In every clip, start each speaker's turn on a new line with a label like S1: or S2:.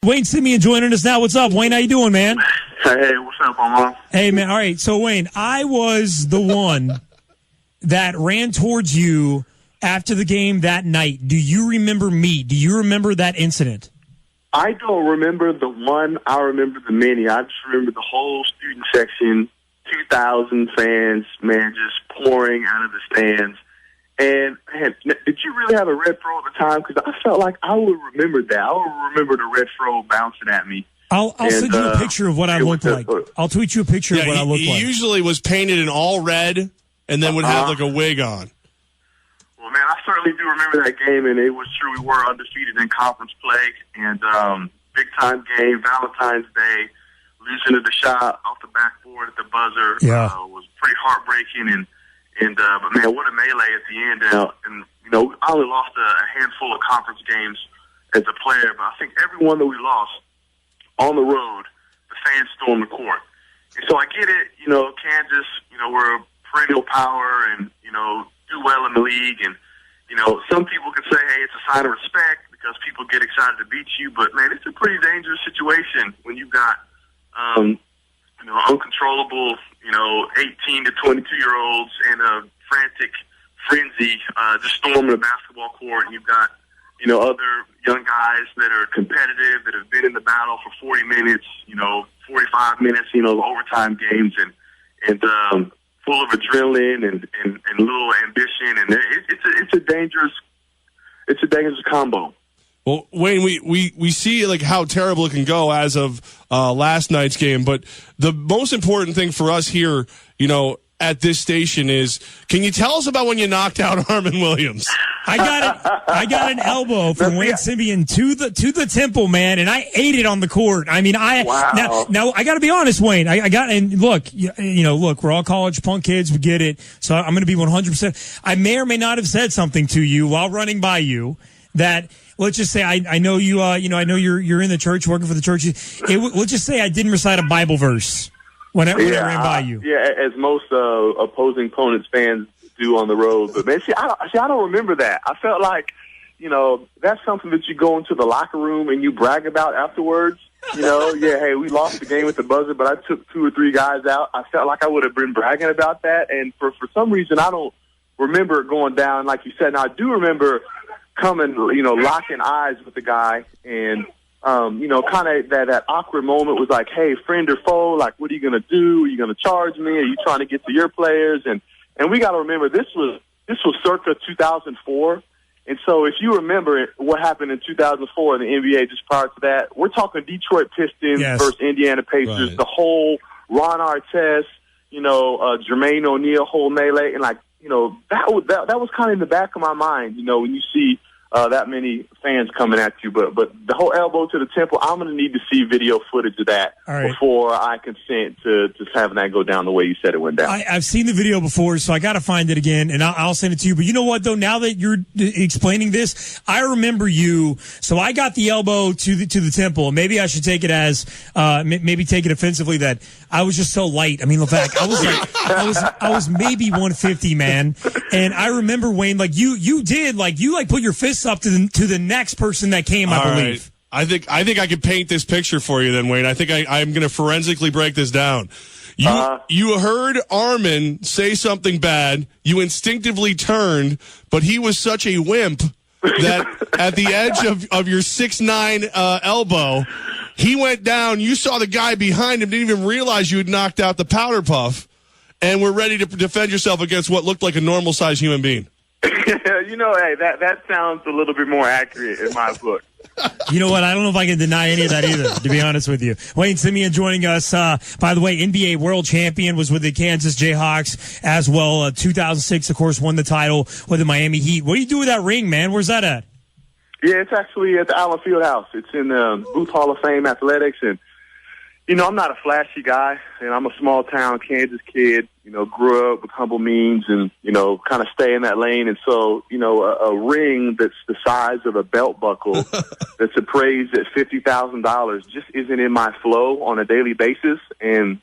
S1: Wayne Simien joining us now. What's up, Wayne? How you doing, man?
S2: Hey, what's up, Omar?
S1: Hey, man. All right. So, Wayne, I was the one that ran towards you after the game that night. Do you remember me? Do you remember that incident?
S2: I don't remember the one. I remember the many. I just remember the whole student section, 2,000 fans, man, just pouring out of the stands. And, man, did you really have a red throw at the time? Because I felt like I would remember that. I would remember the red throw bouncing at me.
S1: I'll send you a picture of what I looked like. I'll tweet you a picture of what I looked like.
S3: He usually was painted in all red and then would have like a wig on.
S2: Well, man, I certainly do remember that game, and it was true. We were undefeated in conference play, and big-time game, Valentine's Day, losing to the shot off the backboard at the buzzer was pretty heartbreaking. But, man, what a melee at the end. And I only lost a handful of conference games as a player, but I think every one that we lost on the road, the fans stormed the court. And so I get it, Kansas, we're a perennial power and, do well in the league. And, some people could say, hey, it's a sign of respect because people get excited to beat you. But, man, it's a pretty dangerous situation when you've got, uncontrollable, 18 to 22-year-olds in a frantic frenzy just storming the basketball court. And you've got, other young guys that are competitive, that have been in the battle for 40 minutes, 45 minutes, overtime games, and full of adrenaline and little ambition. And it's a dangerous combo.
S3: Well, Wayne, we see like how terrible it can go as of last night's game, but the most important thing for us here, at this station is, can you tell us about when you knocked out Armen Williams?
S1: I got an elbow from Wayne Simien to the temple, man, and I ate it on the court. I mean,
S2: wow.
S1: now I got to be honest, Wayne. Look, we're all college punk kids. We get it. So I'm going to be 100%. I may or may not have said something to you while running by you that. Let's just say I know you. I know you're in the church, working for the church. Let's just say I didn't recite a Bible verse when I ran by you.
S2: Yeah, as most opposing opponents fans do on the road. But man, I don't remember that. I felt like, that's something that you go into the locker room and you brag about afterwards. Hey, we lost the game with the buzzer, but I took 2 or 3 guys out. I felt like I would have been bragging about that, and for some reason I don't remember it going down like you said. Now I do remember coming, locking eyes with the guy, and kind of that awkward moment was like, hey, friend or foe, like, what are you going to do? Are you going to charge me? Are you trying to get to your players? And we got to remember this was circa 2004. And so if you remember what happened in 2004 in the NBA just prior to that, we're talking Detroit Pistons versus Indiana Pacers, right. The whole Ron Artest, Jermaine O'Neal whole melee, and that was kind of in the back of my mind, when you see that many fans coming at you. But the whole elbow to the temple, I'm going to need to see video footage of that before I consent to just having that go down the way you said it went down.
S1: I've seen the video before, so I got to find it again, and I'll send it to you. But you know what, though? Now that you're explaining this, I remember you. So I got the elbow to the temple. Maybe I should take it as maybe take it offensively that I was just so light. I mean, Levack, I was maybe 150, man. And I remember, Wayne, like you did put your fists up to the next person that came, I believe.
S3: Right. I think I could paint this picture for you then, Wayne. I think I'm going to forensically break this down. You heard Armen say something bad. You instinctively turned, but he was such a wimp that at the edge of your 6'9" elbow, he went down. You saw the guy behind him, didn't even realize you had knocked out the powder puff, and were ready to defend yourself against what looked like a normal-sized human being.
S2: Hey, that sounds a little bit more accurate in my book.
S1: You know what? I don't know if I can deny any of that either, to be honest with you. Wayne Simien joining us. By the way, NBA world champion, was with the Kansas Jayhawks as well. 2006, of course, won the title with the Miami Heat. What do you do with that ring, man? Where's that at?
S2: Yeah, it's actually at the Allen Fieldhouse. It's in the Booth Hall of Fame Athletics, and I'm not a flashy guy, and I'm a small-town Kansas kid, grew up with humble means and, kind of stay in that lane. And so, a ring that's the size of a belt buckle that's appraised at $50,000 just isn't in my flow on a daily basis. And,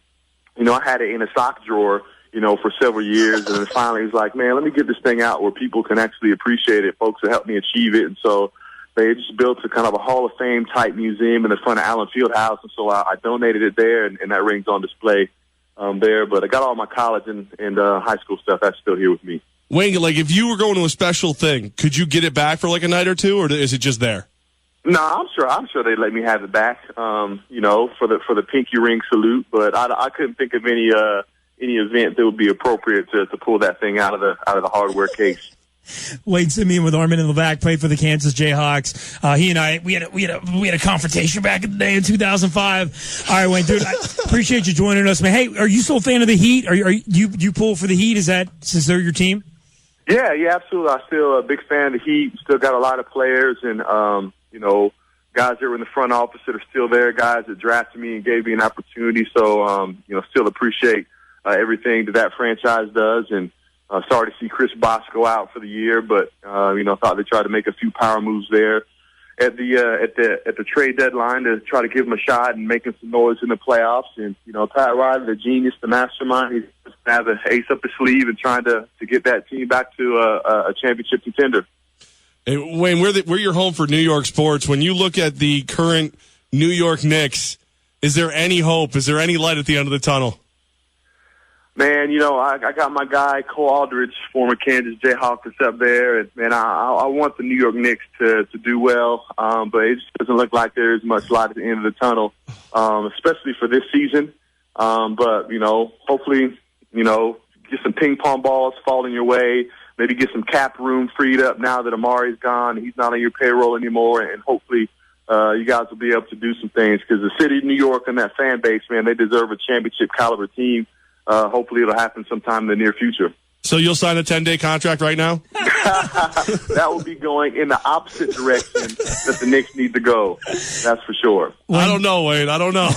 S2: I had it in a sock drawer, for several years. And then finally it was like, man, let me get this thing out where people can actually appreciate it, folks that helped me achieve it. And so they just built a kind of a Hall of Fame type museum in the front of Allen Fieldhouse, and so I donated it there, and that ring's on display there. But I got all my college and high school stuff. That's still here with me.
S3: Wayne, like if you were going to a special thing, could you get it back for like a night or two, or is it just there?
S2: No, I'm sure they'd let me have it back. You know, for the pinky ring salute. But I couldn't think of any event that would be appropriate to pull that thing out of the hardware case.
S1: Wayne Simien with Armen and Levack played for the Kansas Jayhawks. He and I, we had a confrontation back in the day in 2005. All right, Wayne, dude, I appreciate you joining us, man. Hey, are you still a fan of the Heat? Are you pull for the Heat? Since they're your team?
S2: Yeah, absolutely. I'm still a big fan of the Heat. Still got a lot of players, and you know, guys that were in the front office that are still there, guys that drafted me and gave me an opportunity. So, you know, still appreciate everything that franchise does, and sorry to see Chris Bosh go out for the year, but you know, thought they tried to make a few power moves there at the trade deadline to try to give him a shot and making some noise in the playoffs. And you know, Pat Riley, the genius, the mastermind, he's just have an ace up his sleeve and trying to get that team back to a championship contender.
S3: Hey, Wayne, we're your home for New York sports. When you look at the current New York Knicks, is there any hope? Is there any light at the end of the tunnel?
S2: Man, you know, I got my guy Cole Aldridge, former Kansas Jayhawk, that's up there, and man, I want the New York Knicks to do well, but it just doesn't look like there's much light at the end of the tunnel, especially for this season. But you know, hopefully, you know, get some ping pong balls falling your way, maybe get some cap room freed up now that Amari's gone, he's not on your payroll anymore, and hopefully you guys will be able to do some things, because the city of New York and that fan base, man, they deserve a championship caliber team. Hopefully it'll happen sometime in the near future.
S3: So you'll sign a 10-day contract right now?
S2: That will be going in the opposite direction that the Knicks need to go. That's for sure.
S3: I don't know, Wayne. I don't know.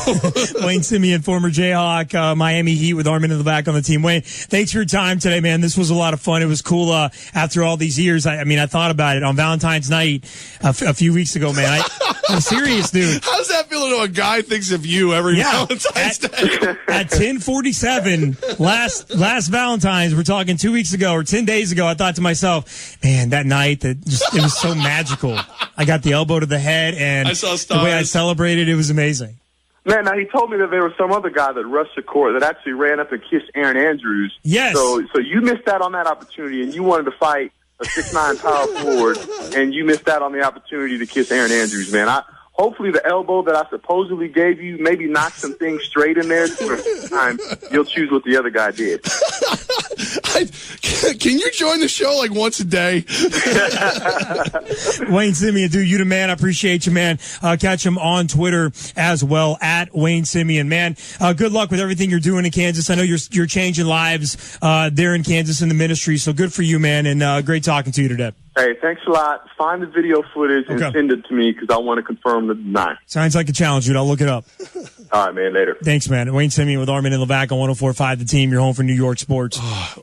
S1: Wayne Simien, former Jayhawk, Miami Heat with Armen and Levack on the team. Wayne, thanks for your time today, man. This was a lot of fun. It was cool after all these years. I mean, I thought about it on Valentine's night a few weeks ago, man. I'm serious, dude.
S3: How does that feel to know a guy thinks of you every Valentine's Day?
S1: At 10:47, last Valentine's, we're talking 2 weeks ago or 10 days ago, I thought to myself, man, that night, it was so magical. I got the elbow to the head, and
S3: I saw
S1: the way I celebrated, it was amazing.
S2: Man, now he told me that there was some other guy that rushed the court that actually ran up and kissed Aaron Andrews.
S1: Yes.
S2: So you missed out on that opportunity, and you wanted to fight a 6'9" power forward, and you missed out on the opportunity to kiss Aaron Andrews, man. Hopefully the elbow that I supposedly gave you maybe knocked some things straight in there. Time you'll choose what the other guy did.
S3: Can you join the show like once a day?
S1: Wayne Simien, dude, you the man. I appreciate you, man. Catch him on Twitter as well, at Wayne Simien. Man, good luck with everything you're doing in Kansas. I know you're changing lives there in Kansas in the ministry, so good for you, man, and great talking to you today.
S2: Hey, thanks a lot. Find the video footage and send it to me, because I want to confirm the deny.
S1: Sounds like a challenge, dude. I'll look it up.
S2: All right, man. Later.
S1: Thanks, man. Wayne Simien with Armen and Levack on 104.5 The Team. You're home for New York sports.